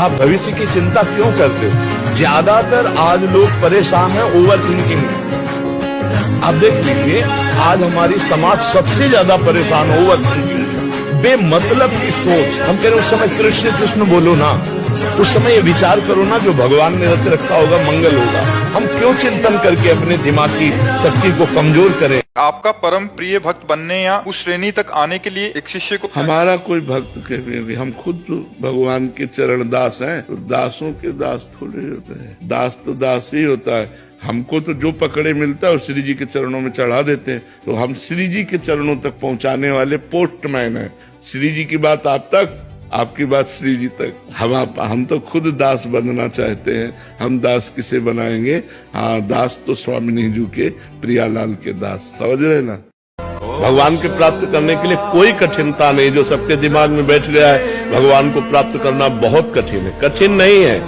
आप भविष्य की चिंता क्यों करते हो? ज्यादातर आज लोग परेशान हैं ओवर थिंकिंग में। आप देख लीजिए आज हमारी समाज सबसे ज्यादा परेशान है ओवर थिंकिंग में। बेमतलब की सोच। हम कह रहे उस समय कृष्ण कृष्ण बोलो ना, उस समय ये विचार करो ना जो भगवान ने रच रखा होगा मंगल होगा। हम क्यों चिंतन करके अपने दिमाग की शक्ति को कमजोर करें? आपका परम प्रिय भक्त बनने या उस श्रेणी तक आने के लिए एक शिष्य को हमारा कोई भक्त के लिए, हम खुद तो भगवान के चरण दास हैं, तो दासों के दास थोड़े होते हैं। दास तो दास ही होता है। हमको तो जो पकड़े मिलता है और श्री जी के चरणों में चढ़ा देते हैं, तो हम श्री जी के चरणों तक पहुंचाने वाले पोस्टमैन हैं। श्री जी की बात आप तक, आपकी बात श्री जी तक। हम तो खुद दास बनना चाहते हैं। हम दास किसे बनाएंगे? हाँ, दास तो स्वामिनी जी के प्रियालाल के दास, समझ रहे ना। भगवान के प्राप्त करने के लिए कोई कठिनता नहीं। जो सबके दिमाग में बैठ गया है भगवान को प्राप्त करना बहुत कठिन है, कठिन नहीं है।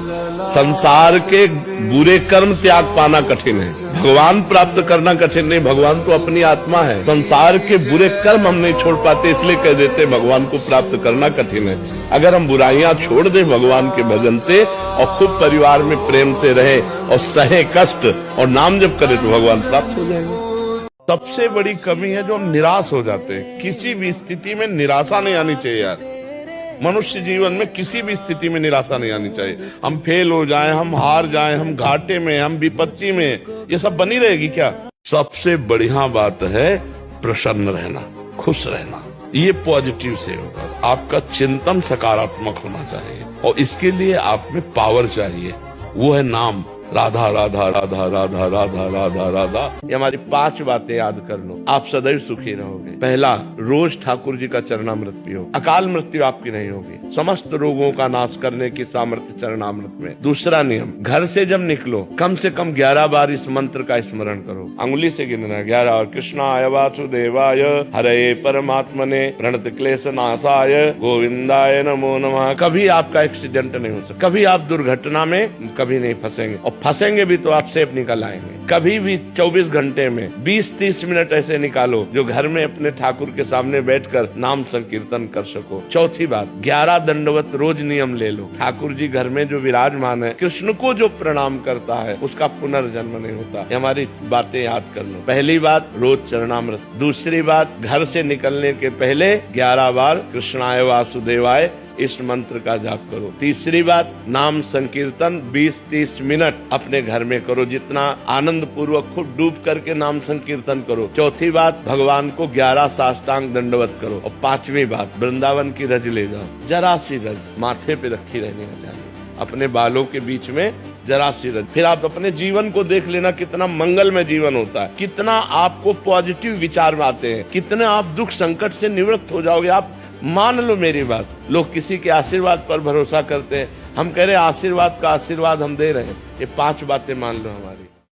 संसार के बुरे कर्म त्याग पाना कठिन है, भगवान प्राप्त करना कठिन नहीं। भगवान तो अपनी आत्मा है। संसार के बुरे कर्म हम नहीं छोड़ पाते, इसलिए कह देते भगवान को प्राप्त करना कठिन है। अगर हम बुराइयां छोड़ दें भगवान के भजन से और खूब परिवार में प्रेम से रहे और सहे कष्ट और नाम जप करें तो भगवान प्राप्त हो जाएंगे। सबसे बड़ी कमी है जो हम निराश हो जाते हैं। किसी भी स्थिति में निराशा नहीं आनी चाहिए यार। मनुष्य जीवन में किसी भी स्थिति में निराशा नहीं आनी चाहिए। हम फेल हो जाएं, हम हार जाएं, हम घाटे में, हम विपत्ति में, ये सब बनी रहेगी क्या? सबसे बढ़िया बात है प्रसन्न रहना, खुश रहना। ये पॉजिटिव से होगा। आपका चिंतन सकारात्मक होना चाहिए और इसके लिए आप में पावर चाहिए। वो है नाम, राधा राधा राधा राधा राधा राधा राधा। ये हमारी 5 बातें याद कर लो, आप सदैव सुखी रहोगे। पहला, रोज ठाकुर जी का चरणामृत पियो, अकाल मृत्यु आपकी नहीं होगी। समस्त रोगों का नाश करने की सामर्थ्य चरणामृत में। दूसरा नियम, घर से जब निकलो कम से कम 11 बार इस मंत्र का स्मरण करो। अंगुली से गिनना 11 और कृष्णाय वासुदेवाय हरे परमात्मने प्रणत क्लेश नाशाय गोविंदाय नमो नमः। कभी आपका एक्सीडेंट नहीं हो सकता, कभी आप दुर्घटना में कभी नहीं फंसेंगे, और फंसेंगे भी तो आप सेफ निकल आएंगे। कभी भी 24 घंटे में 20-30 मिनट ऐसे निकालो जो घर में अपने ठाकुर के सामने बैठकर नाम संकीर्तन कर सको। चौथी बात, 11 दंडवत रोज नियम ले लो। ठाकुर जी घर में जो विराजमान है, कृष्ण को जो प्रणाम करता है उसका पुनर्जन्म नहीं होता। ये हमारी बातें याद कर लो। पहली बात, रोज चरणामृत। दूसरी बात, घर से निकलने के पहले 11 बार कृष्णाय वासुदेवाय इस मंत्र का जाप करो। तीसरी बात, नाम संकीर्तन 20-30 मिनट अपने घर में करो, जितना आनंद पूर्वक खुद डूब करके नाम संकीर्तन करो। चौथी बात, भगवान को 11 साष्टांग दंडवत करो। और 5वीं बात, वृंदावन की रज ले जाओ, जरा सी रज माथे पे रखी रहनी चाहिए, अपने बालों के बीच में जरा सी रज। फिर आप अपने जीवन को देख लेना, कितना मंगलमय जीवन होता है, कितना आपको पॉजिटिव विचार आते हैं, कितने आप दुख संकट से निवृत्त हो जाओगे। आप मान लो मेरी बात, लोग किसी के आशीर्वाद पर भरोसा करते हैं, हम कह रहे हैं आशीर्वाद का आशीर्वाद हम दे रहे हैं। ये 5 बातें मान लो हमारी।